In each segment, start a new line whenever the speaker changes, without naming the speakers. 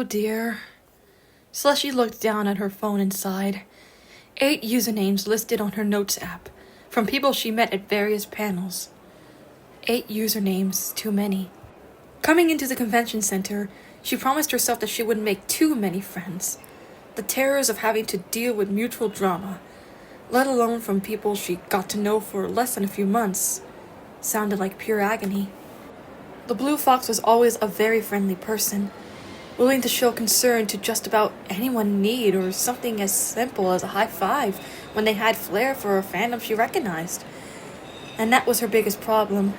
Oh dear. Slushy looked down at her phone and sighed. 8 usernames listed on her notes app, from people she met at various panels. 8 usernames, too many. Coming into the convention center, she promised herself that she wouldn't make too many friends. The terrors of having to deal with mutual drama, let alone from people she got to know for less than a few months, sounded like pure agony. The Blue Fox was always a very friendly person, willing to show concern to just about anyone in need, or something as simple as a high five when they had flair for a fandom she recognized. And that was her biggest problem.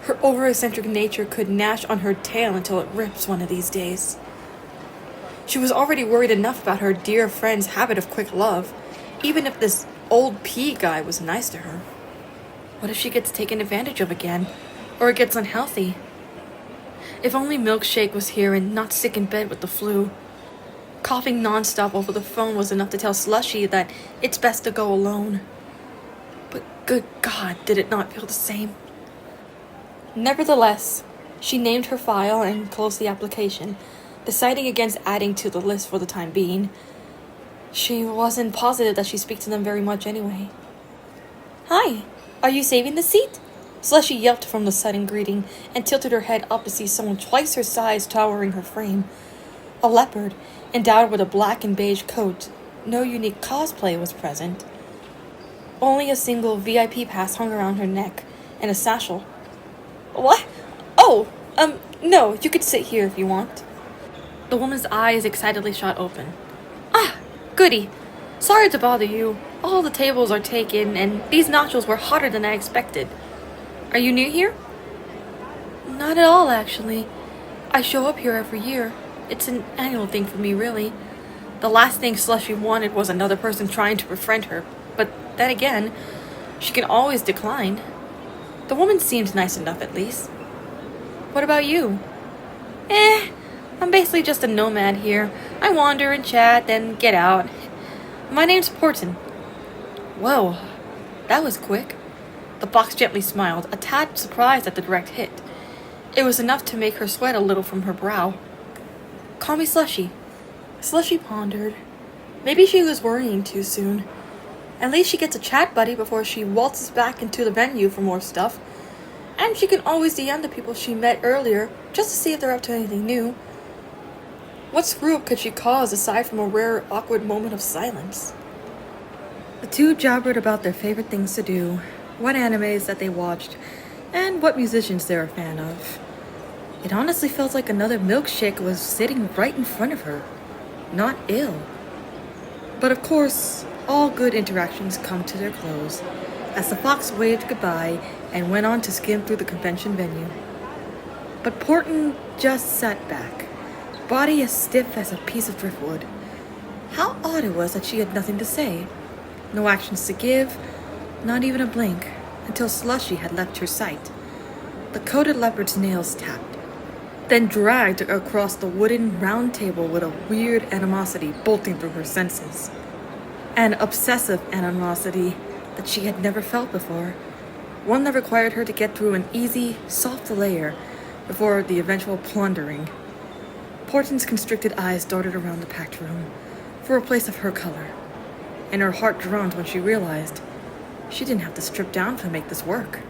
Her over-eccentric nature could gnash on her tail until it rips one of these days. She was already worried enough about her dear friend's habit of quick love, even if this old P guy was nice to her. What if she gets taken advantage of again, or it gets unhealthy? If only Milkshake was here and not sick in bed with the flu. Coughing nonstop over the phone was enough to tell Slushy that it's best to go alone. But good God, did it not feel the same? Nevertheless, she named her file and closed the application, deciding against adding to the list for the time being. She wasn't positive that she'd speak to them very much anyway. "Hi, are you saving the seat?" Slushy yelped from the sudden greeting and tilted her head up to see someone twice her size towering her frame. A leopard, endowed with a black and beige coat. No unique cosplay was present. Only a single VIP pass hung around her neck, and a satchel. "What? Oh, no, you could sit here if you want." The woman's eyes excitedly shot open. "Ah, goody. Sorry to bother you. All the tables are taken, and these nachos were hotter than I expected. Are you new here?" "Not at all, actually. I show up here every year. It's an annual thing for me, really." The last thing Slushy wanted was another person trying to befriend her, but then again, she can always decline. The woman seemed nice enough, at least. "What about you?" I'm basically just a nomad here. I wander and chat, then get out. My name's Porton." "Whoa, that was quick." The box gently smiled, a tad surprised at the direct hit. It was enough to make her sweat a little from her brow. "Call me Slushy." Slushy pondered. Maybe she was worrying too soon. At least she gets a chat buddy before she waltzes back into the venue for more stuff. And she can always DM the people she met earlier, just to see if they're up to anything new. What screw-up could she cause aside from a rare, awkward moment of silence? The two jabbered about their favorite things to do, what animes that they watched, and what musicians they're a fan of. It honestly felt like another Milkshake was sitting right in front of her. Not ill. But of course, all good interactions come to their close, as the fox waved goodbye and went on to skim through the convention venue. But Porton just sat back, body as stiff as a piece of driftwood. How odd it was that she had nothing to say. No actions to give, not even a blink, until Slushy had left her sight. The coated leopard's nails tapped, then dragged across the wooden round table with a weird animosity bolting through her senses. An obsessive animosity that she had never felt before. One that required her to get through an easy, soft layer before the eventual plundering. Porton's constricted eyes darted around the packed room for a place of her color, and her heart droned when she realized she didn't have to strip down to make this work.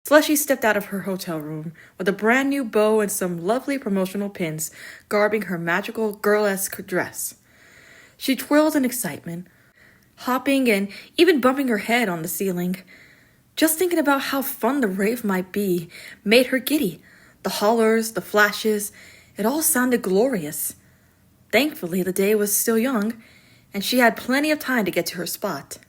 Slushy stepped out of her hotel room with a brand new bow and some lovely promotional pins garbing her magical girl-esque dress. She twirled in excitement, hopping and even bumping her head on the ceiling. Just thinking about how fun the rave might be made her giddy. The hollers, the flashes, it all sounded glorious. Thankfully, the day was still young, and she had plenty of time to get to her spot.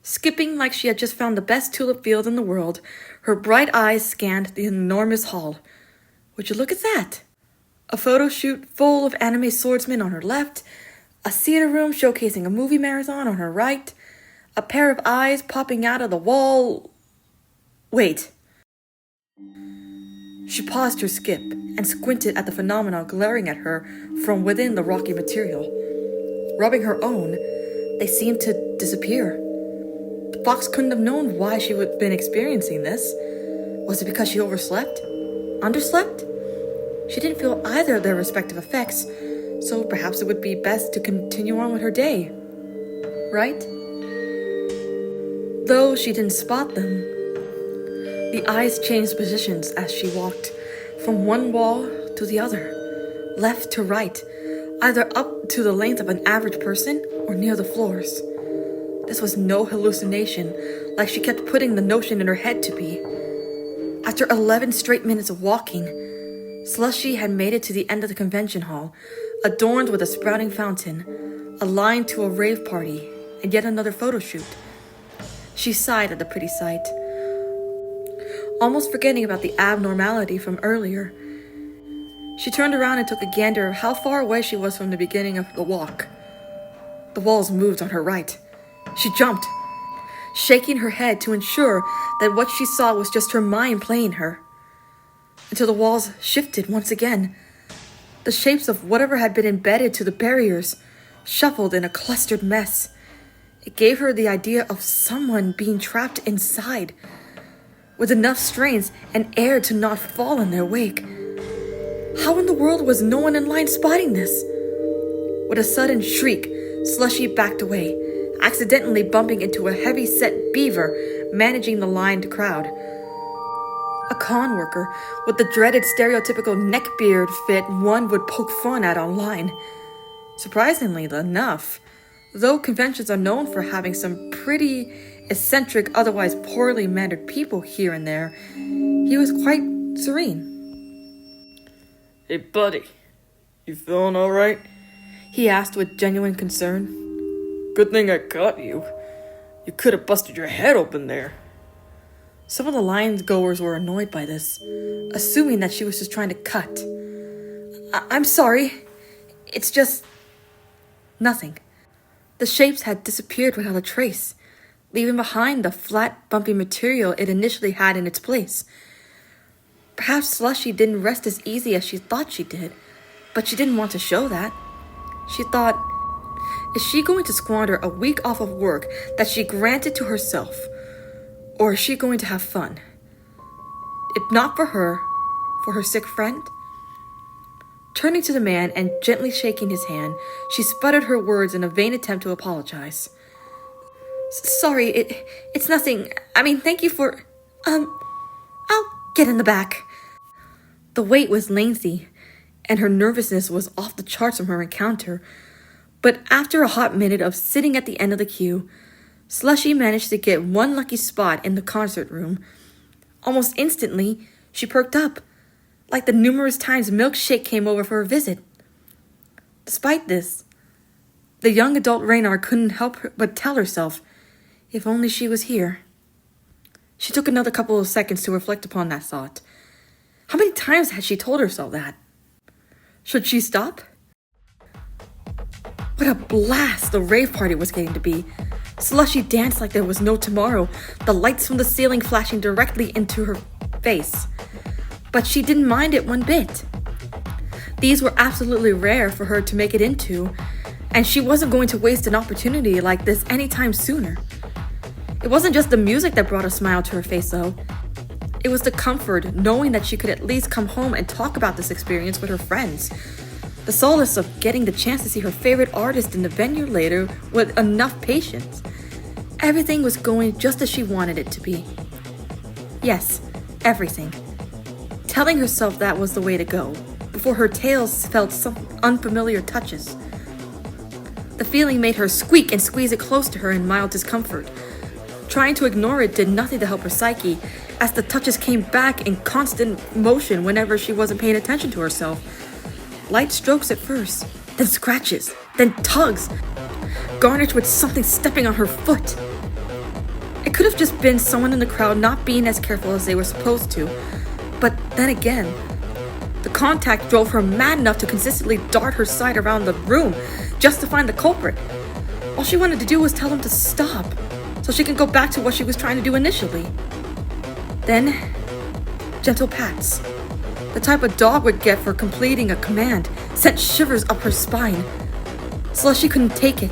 Skipping like she had just found the best tulip field in the world, her bright eyes scanned the enormous hall. Would you look at that? A photo shoot full of anime swordsmen on her left, a theater room showcasing a movie marathon on her right, a pair of eyes popping out of the wall. Wait. She paused her skip and squinted at the phenomena glaring at her from within the rocky material. Rubbing her own, they seemed to disappear. The fox couldn't have known why she would have been experiencing this. Was it because she overslept? Underslept? She didn't feel either of their respective effects, so perhaps it would be best to continue on with her day. Right? Though she didn't spot them, the eyes changed positions as she walked from one wall to the other, left to right, either up to the length of an average person or near the floors. This was no hallucination, like she kept putting the notion in her head to be. After 11 straight minutes of walking, Slushy had made it to the end of the convention hall, adorned with a sprouting fountain, a line to a rave party, and yet another photo shoot. She sighed at the pretty sight, almost forgetting about the abnormality from earlier. She turned around and took a gander of how far away she was from the beginning of the walk. The walls moved on her right. She jumped, shaking her head to ensure that what she saw was just her mind playing her, until the walls shifted once again. The shapes of whatever had been embedded to the barriers shuffled in a clustered mess. It gave her the idea of someone being trapped inside, with enough strains and air to not fall in their wake. How in the world was no one in line spotting this? With a sudden shriek, Slushy backed away, accidentally bumping into a heavy-set beaver managing the lined crowd. A con worker with the dreaded stereotypical neckbeard fit one would poke fun at online. Surprisingly enough, though conventions are known for having some pretty eccentric, otherwise poorly mannered people here and there, he was quite serene.
Hey buddy, you feeling alright?
He asked with genuine concern.
Good thing I caught you. You could have busted your head open there.
Some of the line goers were annoyed by this, assuming that she was just trying to cut. I'm sorry. It's just nothing. The shapes had disappeared without a trace, leaving behind the flat, bumpy material it initially had in its place. Perhaps Slushy didn't rest as easy as she thought she did, but she didn't want to show that. She thought, is she going to squander a week off of work that she granted to herself, or is she going to have fun? If not for her sick friend? Turning to the man and gently shaking his hand, she sputtered her words in a vain attempt to apologize. Sorry, it's nothing. I mean, thank you for... I'll get in the back. The wait was lengthy, and her nervousness was off the charts from her encounter. But after a hot minute of sitting at the end of the queue, Slushy managed to get one lucky spot in the concert room. Almost instantly, she perked up, like the numerous times Milkshake came over for a visit. Despite this, the young adult Raynar couldn't help but tell herself, if only she was here. She took another couple of seconds to reflect upon that thought. How many times had she told herself that? Should she stop? What a blast the rave party was getting to be. Slushy danced like there was no tomorrow, the lights from the ceiling flashing directly into her face. But she didn't mind it one bit. These were absolutely rare for her to make it into, and she wasn't going to waste an opportunity like this anytime sooner. It wasn't just the music that brought a smile to her face, though. It was the comfort knowing that she could at least come home and talk about this experience with her friends. The solace of getting the chance to see her favorite artist in the venue later with enough patience. Everything was going just as she wanted it to be. Yes, everything. Telling herself that was the way to go, before her tails felt some unfamiliar touches. The feeling made her squeak and squeeze it close to her in mild discomfort. Trying to ignore it did nothing to help her psyche, as the touches came back in constant motion whenever she wasn't paying attention to herself. Light strokes at first, then scratches, then tugs, garnished with something stepping on her foot. It could have just been someone in the crowd not being as careful as they were supposed to, but then again, the contact drove her mad enough to consistently dart her sight around the room just to find the culprit. All she wanted to do was tell him to stop, so she can go back to what she was trying to do initially. Then, gentle pats. The type a dog would get for completing a command sent shivers up her spine. Slushy couldn't take it.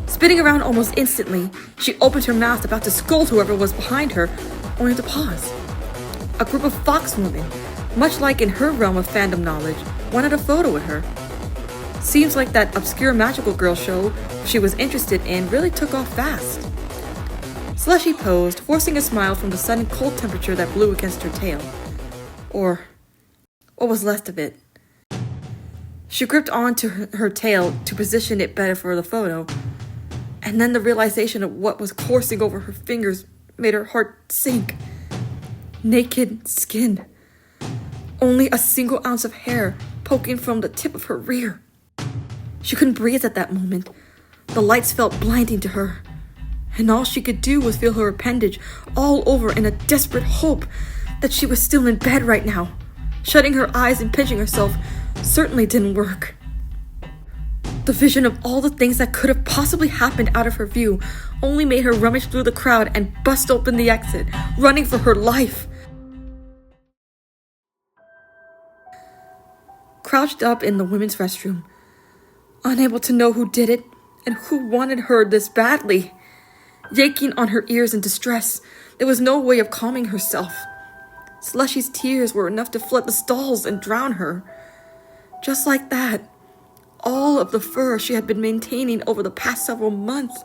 Spinning around almost instantly, she opened her mouth about to scold whoever was behind her, only to pause. A group of foxwomen, much like in her realm of fandom knowledge, wanted a photo with her. Seems like that obscure magical girl show she was interested in really took off fast. Slushy posed, forcing a smile from the sudden cold temperature that blew against her tail. Or what was left of it. She gripped onto her tail to position it better for the photo, and then the realization of what was coursing over her fingers made her heart sink. Naked skin. Only a single ounce of hair poking from the tip of her rear. She couldn't breathe at that moment. The lights felt blinding to her, and all she could do was feel her appendage all over in a desperate hope that she was still in bed right now. Shutting her eyes and pinching herself certainly didn't work. The vision of all the things that could have possibly happened out of her view only made her rummage through the crowd and bust open the exit, running for her life. Crouched up in the women's restroom, unable to know who did it and who wanted her this badly. Yanking on her ears in distress, there was no way of calming herself. Slushy's tears were enough to flood the stalls and drown her. Just like that, all of the fur she had been maintaining over the past several months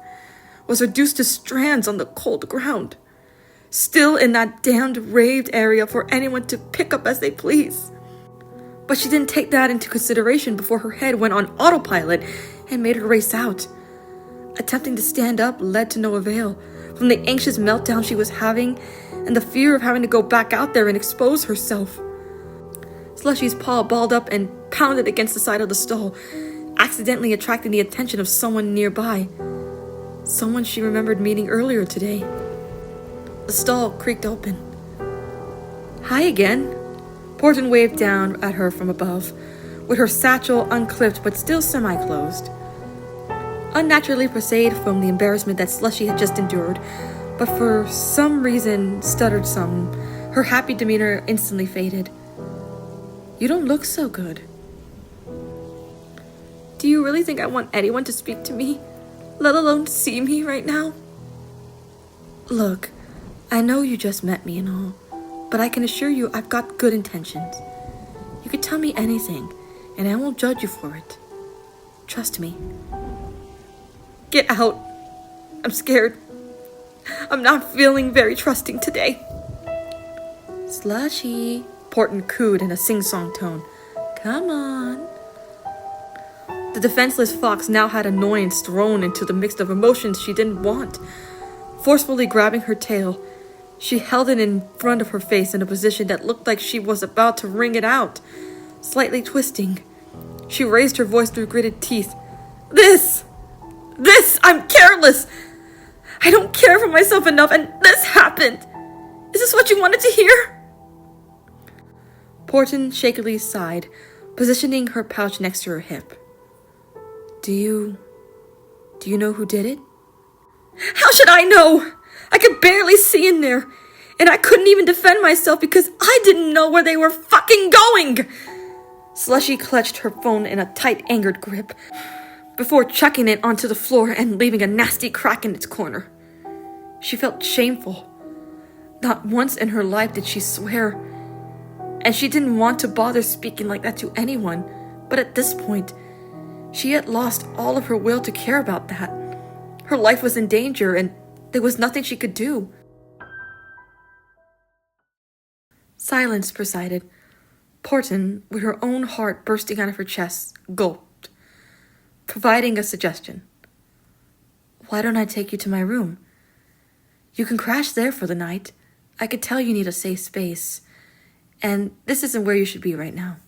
was reduced to strands on the cold ground, still in that damned raved area for anyone to pick up as they please. But she didn't take that into consideration before her head went on autopilot and made her race out. Attempting to stand up led to no avail from the anxious meltdown she was having and the fear of having to go back out there and expose herself. Slushy's paw balled up and pounded against the side of the stall, accidentally attracting the attention of someone nearby. Someone she remembered meeting earlier today. The stall creaked open. "Hi again." Porton waved down at her from above, with her satchel unclipped but still semi-closed. Unnaturally presaged from the embarrassment that Slushy had just endured, but for some reason stuttered some, her happy demeanor instantly faded. "You don't look so good." "Do you really think I want anyone to speak to me, let alone see me right now?" "Look, I know you just met me and all, but I can assure you I've got good intentions. You can tell me anything, and I won't judge you for it. Trust me." "Get out. I'm scared. I'm not feeling very trusting today." "Slushy," Porton cooed in a sing-song tone. "Come on." The defenseless fox now had annoyance thrown into the mix of emotions she didn't want. Forcefully grabbing her tail, she held it in front of her face in a position that looked like she was about to wring it out. Slightly twisting, she raised her voice through gritted teeth. This! I'm careless! I don't care for myself enough, and this happened! Is this what you wanted to hear?" Porton shakily sighed, positioning her pouch next to her hip. Do you know who did it?" "How should I know? I could barely see in there, and I couldn't even defend myself because I didn't know where they were fucking going!" Slushy clutched her phone in a tight, angered grip before chucking it onto the floor and leaving a nasty crack in its corner. She felt shameful. Not once in her life did she swear, and she didn't want to bother speaking like that to anyone, but at this point, she had lost all of her will to care about that. Her life was in danger, and there was nothing she could do. Silence presided. Porton, with her own heart bursting out of her chest, gulped, providing a suggestion. "Why don't I take you to my room? You can crash there for the night. I could tell you need a safe space, and this isn't where you should be right now."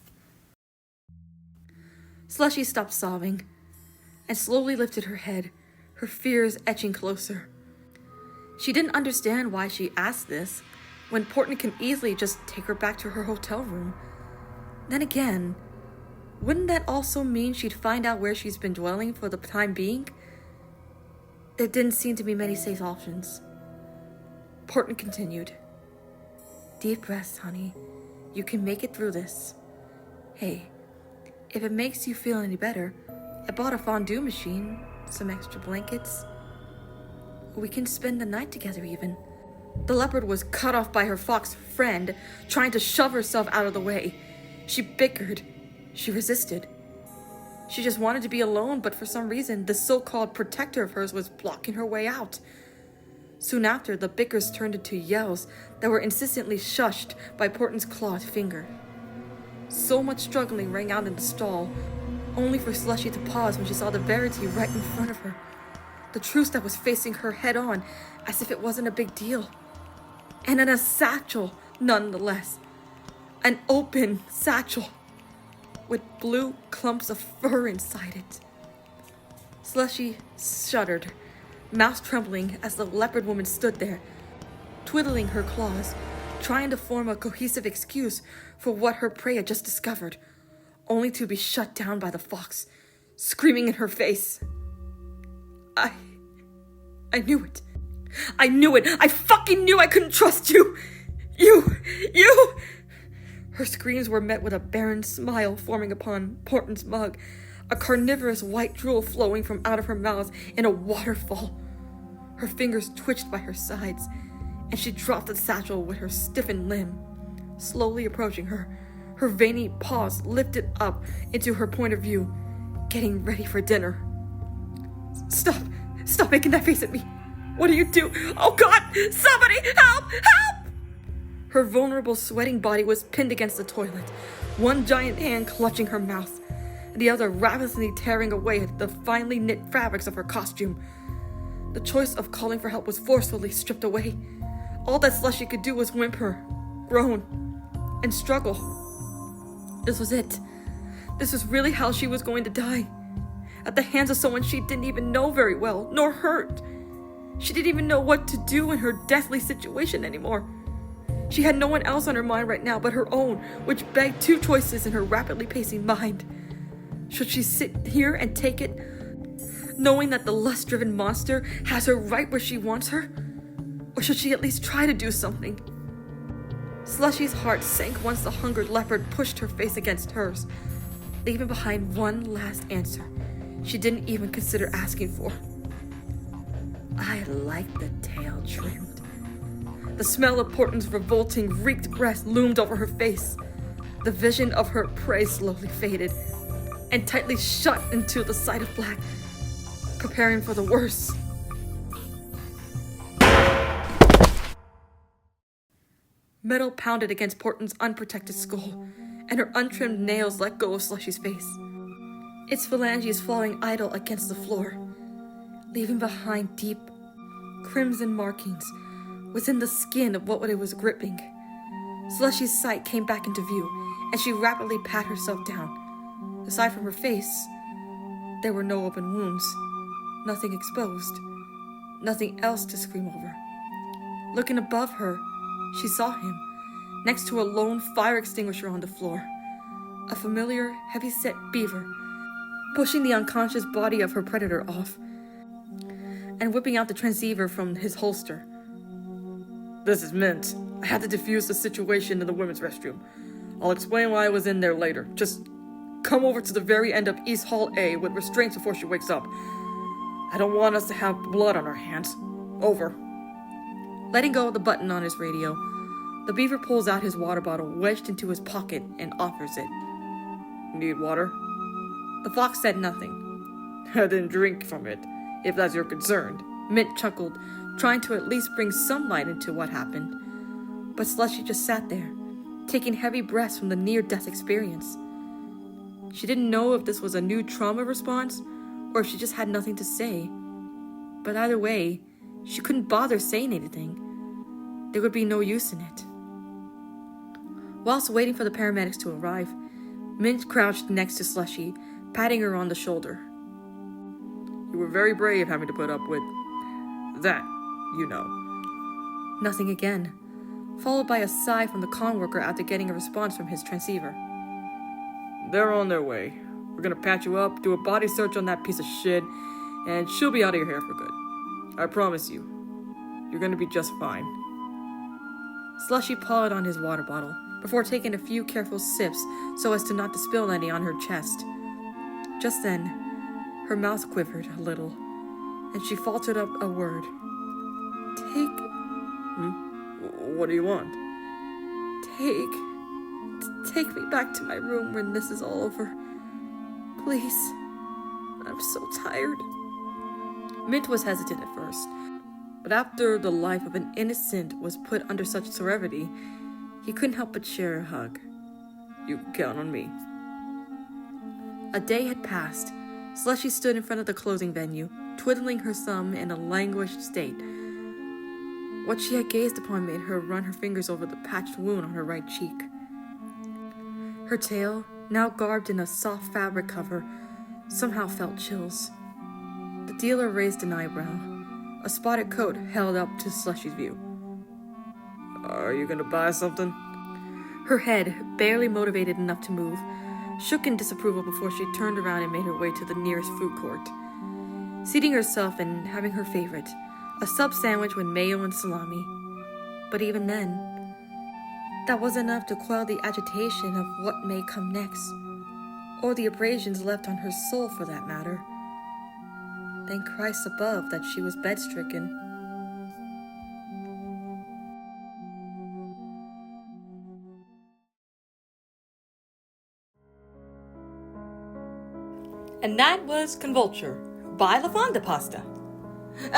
Slushy stopped sobbing and slowly lifted her head, her fears etching closer. She didn't understand why she asked this, when Porton can easily just take her back to her hotel room. Then again, wouldn't that also mean she'd find out where she's been dwelling for the time being? There didn't seem to be many safe options. Porton continued. "Deep breaths, honey. You can make it through this. Hey, if it makes you feel any better, I bought a fondue machine, some extra blankets. We can spend the night together even." The leopard was cut off by her fox friend, trying to shove herself out of the way. She bickered, She resisted. She just wanted to be alone, but for some reason, the so-called protector of hers was blocking her way out. Soon after, the bickers turned into yells that were insistently shushed by Porton's clawed finger. So much struggling rang out in the stall, only for Slushy to pause when she saw the verity right in front of her. The truth that was facing her head-on, as if it wasn't a big deal. And in a satchel, nonetheless. An open satchel, with blue clumps of fur inside it. Slushy shuddered, mouth trembling as the leopard woman stood there, twiddling her claws, trying to form a cohesive excuse for what her prey had just discovered, only to be shut down by the fox, screaming in her face. I knew it. I knew it. I fucking knew I couldn't trust you. You. Her screams were met with a barren smile forming upon Porton's mug, a carnivorous white drool flowing from out of her mouth in a waterfall. Her fingers twitched by her sides, and she dropped the satchel with her stiffened limb, slowly approaching her, her veiny paws lifted up into her point of view, getting ready for dinner. Stop making that face at me. What do you do? Oh God, somebody help! Her vulnerable, sweating body was pinned against the toilet, one giant hand clutching her mouth, the other ravenously tearing away at the finely knit fabrics of her costume. The choice of calling for help was forcefully stripped away. All that Slushy could do was whimper, groan, and struggle. This was it. This was really how she was going to die. At the hands of someone she didn't even know very well, nor hurt. She didn't even know what to do in her deathly situation anymore. She had no one else on her mind right now but her own, which begged two choices in her rapidly pacing mind. Should she sit here and take it, knowing that the lust-driven monster has her right where she wants her? Or should she at least try to do something? Slushy's heart sank once the hungered leopard pushed her face against hers, leaving behind one last answer she didn't even consider asking for. I like the tail trimmed. The smell of Porton's revolting, reeked breath loomed over her face. The vision of her prey slowly faded and tightly shut into the sight of black, preparing for the worst. Metal pounded against Porton's unprotected skull, and her untrimmed nails let go of Slushy's face. Its phalanges falling idle against the floor, leaving behind deep, crimson markings within the skin of what it was gripping. Slushy's sight came back into view, and she rapidly pat herself down. Aside from her face, there were no open wounds, nothing exposed, nothing else to scream over. Looking above her, she saw him, next to a lone fire extinguisher on the floor, a familiar, heavy-set beaver, pushing the unconscious body of her predator off, and whipping out the transceiver from his holster.
This is Mint. I had to defuse the situation in the women's restroom. I'll explain why I was in there later. Just come over to the very end of East Hall A with restraints before she wakes up. I don't want us to have blood on our hands. Over.
Letting go of the button on his radio, the beaver pulls out his water bottle wedged into his pocket and offers it.
Need water?
The fox said nothing.
I didn't drink from it, if that's your concern.
Mint chuckled, trying to at least bring some light into what happened. But Slushy just sat there, taking heavy breaths from the near-death experience. She didn't know if this was a new trauma response, or if she just had nothing to say. But either way, she couldn't bother saying anything. There would be no use in it. Whilst waiting for the paramedics to arrive, Mint crouched next to Slushy, patting her on the shoulder.
You were very brave having to put up with that, you know.
Nothing again, followed by a sigh from the con worker after getting a response from his transceiver.
They're on their way. We're gonna patch you up, do a body search on that piece of shit, and she'll be out of your hair for good. I promise you. You're gonna be just fine.
Slushy pawed on his water bottle before taking a few careful sips so as to not to spill any on her chest. Just then, her mouth quivered a little, and she faltered up a word. Take...
What do you want? take me back to my room when this is all over. Please. I'm so tired. Mint was hesitant at first, but after the life of an innocent was put under such severity, he couldn't help but share a hug. You can count on me. A day had passed. Slushy stood in front of the closing venue, twiddling her thumb in a languished state. What she had gazed upon made her run her fingers over the patched wound on her right cheek. Her tail, now garbed in a soft fabric cover, somehow felt chills. The dealer raised an eyebrow, a spotted coat held up to Slushy's view. Are you gonna buy something? Her head, barely motivated enough to move, shook in disapproval before she turned around and made her way to the nearest food court. Seating herself and having her favorite, a sub sandwich with mayo and salami. But even then, that wasn't enough to quell the agitation of what may come next, or the abrasions left on her soul for that matter. Thank Christ above that she was bed-stricken.
And that was Convulture by La Fonda Pasta.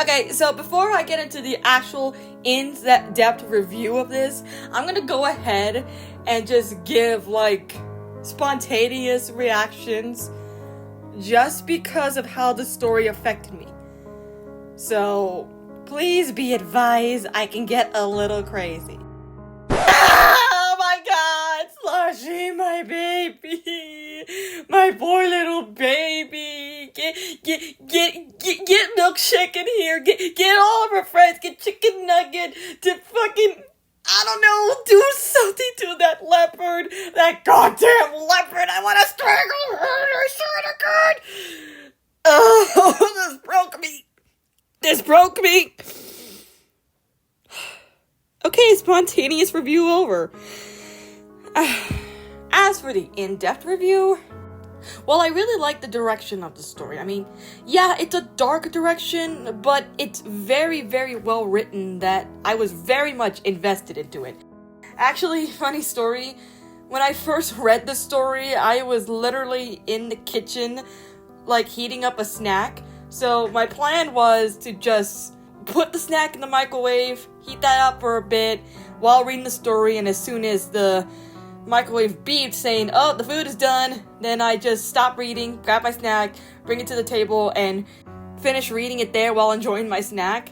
Okay, so before I get into the actual in-depth review of this, I'm gonna go ahead and just give, spontaneous reactions just because of how the story affected me. So, please be advised, I can get a little crazy. Oh my god, Slushy, my baby! My poor little baby! Get Milkshake in here! Get all of her friends! Get Chicken Nugget to fucking, I don't know, do something to that leopard! That goddamn leopard! I want to strangle her! I swear to God! Oh, this broke me! This broke me! Okay, spontaneous review over. As for the in-depth review, well, I really like the direction of the story. I mean, yeah, it's a dark direction, but it's very, very well written that I was very much invested into it. Actually, funny story, when I first read the story, I was literally in the kitchen, heating up a snack. So my plan was to just put the snack in the microwave, heat that up for a bit while reading the story, and as soon as the microwave beeped saying, oh, the food is done, then I just stop reading, grab my snack, bring it to the table, and finish reading it there while enjoying my snack.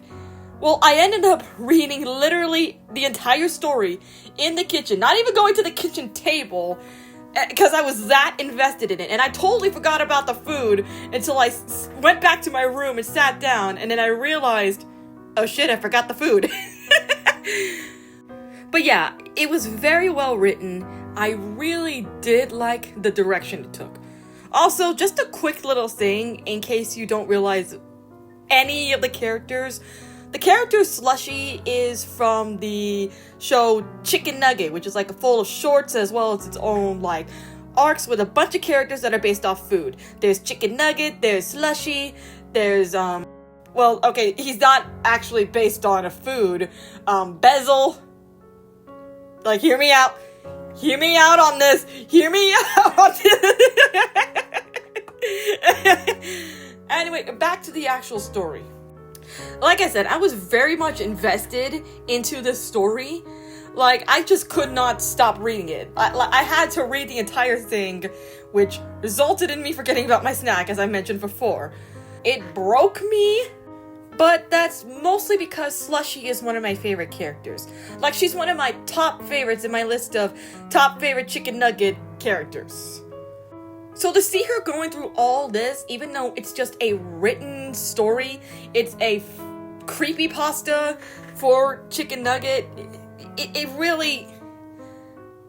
Well, I ended up reading literally the entire story in the kitchen, not even going to the kitchen table, because I was that invested in it, and I totally forgot about the food until I went back to my room and sat down, and then I realized, oh shit, I forgot the food. But yeah, it was very well written. I really did like the direction it took. Also, just a quick little thing in case you don't realize any of the characters. The character Slushy is from the show Chicken Nugget, which is full of shorts as well as its own arcs with a bunch of characters that are based off food. There's Chicken Nugget, there's Slushy, there's well, okay, he's not actually based on a food. Bezel. Hear me out. Hear me out on this. Hear me out on this. Anyway, back to the actual story. Like I said, I was very much invested into this story. I just could not stop reading it. I had to read the entire thing, which resulted in me forgetting about my snack, as I mentioned before. It broke me, but that's mostly because Slushy is one of my favorite characters. She's one of my top favorites in my list of top favorite Chicken Nugget characters. So to see her going through all this, even though it's just a written story, it's a creepypasta for Chicken Nugget, it really,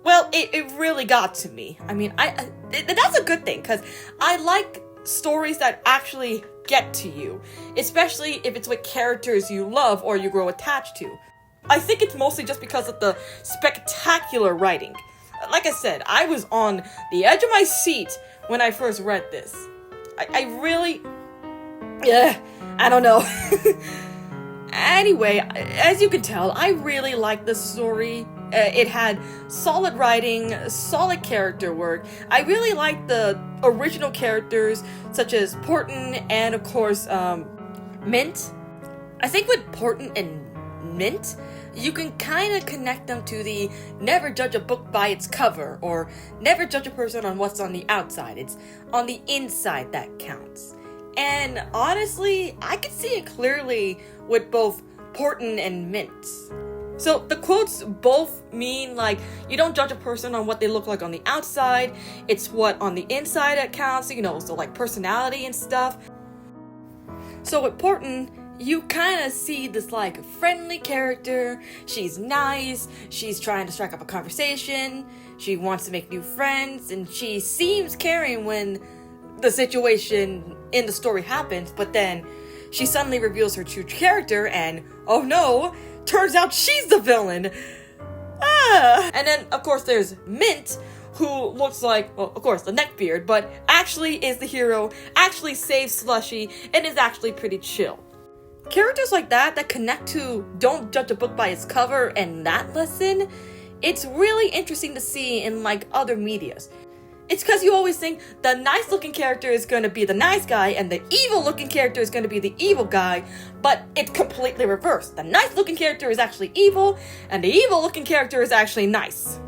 well, it really got to me. I mean, that's a good thing, because I like stories that actually get to you, especially if it's with characters you love or you grow attached to. I think it's mostly just because of the spectacular writing. Like I said, I was on the edge of my seat when I first read this. I really, I don't know. Anyway, as you can tell, I really like this story, It had solid writing, solid character work. I really liked the original characters, such as Porton and, of course, Mint. I think with Porton and Mint, you can kind of connect them to the never judge a book by its cover, or never judge a person on what's on the outside. It's on the inside that counts. And honestly, I could see it clearly with both Porton and Mint. So the quotes both mean like, you don't judge a person on what they look like on the outside, it's what on the inside that counts, so like personality and stuff. So with Porton, you kind of see this like friendly character. She's nice, she's trying to strike up a conversation, she wants to make new friends, and she seems caring when the situation in the story happens, but then she suddenly reveals her true character and, oh no, turns out she's the villain. And then of course there's Mint, who looks like, well, of course, the neckbeard, but actually is the hero, actually saves Slushy, and is actually pretty chill. Characters like that connect to don't judge a book by its cover and that lesson, it's really interesting to see in like other medias. It's because you always think the nice looking character is going to be the nice guy and the evil looking character is going to be the evil guy, but it's completely reversed. The nice looking character is actually evil and the evil looking character is actually nice.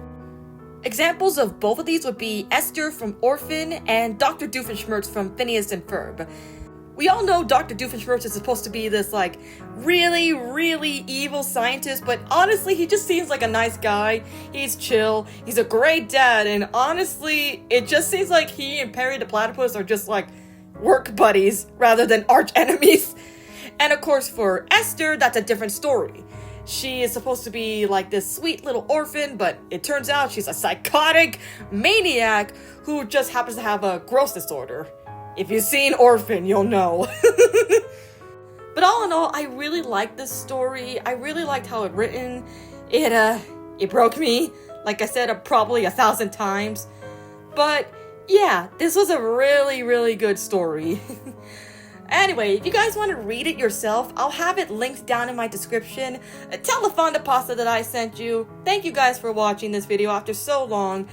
Examples of both of these would be Esther from Orphan and Dr. Doofenshmirtz from Phineas and Ferb. We all know Dr. Doofenshmirtz is supposed to be this, like, really, really evil scientist, but honestly, he just seems like a nice guy. He's chill, he's a great dad, and honestly, it just seems like he and Perry the Platypus are just, like, work buddies rather than arch enemies. And of course, for Esther, that's a different story. She is supposed to be, like, this sweet little orphan, but it turns out she's a psychotic maniac who just happens to have a gross disorder. If you've seen Orphan, you'll know. But all in all, I really liked this story. I really liked how it written. It broke me, like I said, probably 1,000 times. But yeah, this was a really, really good story. Anyway, if you guys want to read it yourself, I'll have it linked down in my description. Tell the Fonda Pasta that I sent you. Thank you guys for watching this video after so long.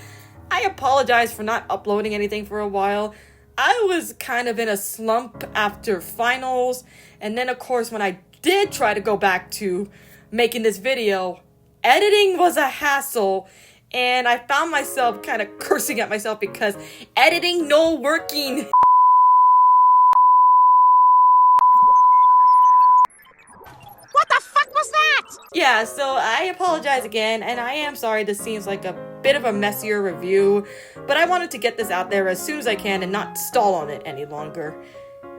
I apologize for not uploading anything for a while. I was kind of in a slump after finals, and then of course when I did try to go back to making this video, editing was a hassle, and I found myself kind of cursing at myself because editing no working.
What the fuck was that?
Yeah, so I apologize again, and I am sorry this seems like a bit of a messier review, but I wanted to get this out there as soon as I can and not stall on it any longer.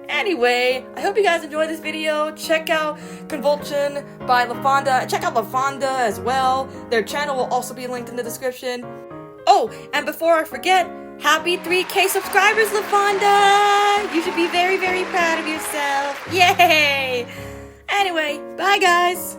Anyway, I hope you guys enjoyed this video. Check out Convulture by LaFonda. Check out LaFonda as well. Their channel will also be linked in the description. Oh, and before I forget, happy 3K subscribers, LaFonda! You should be very, very proud of yourself. Yay! Anyway, bye guys!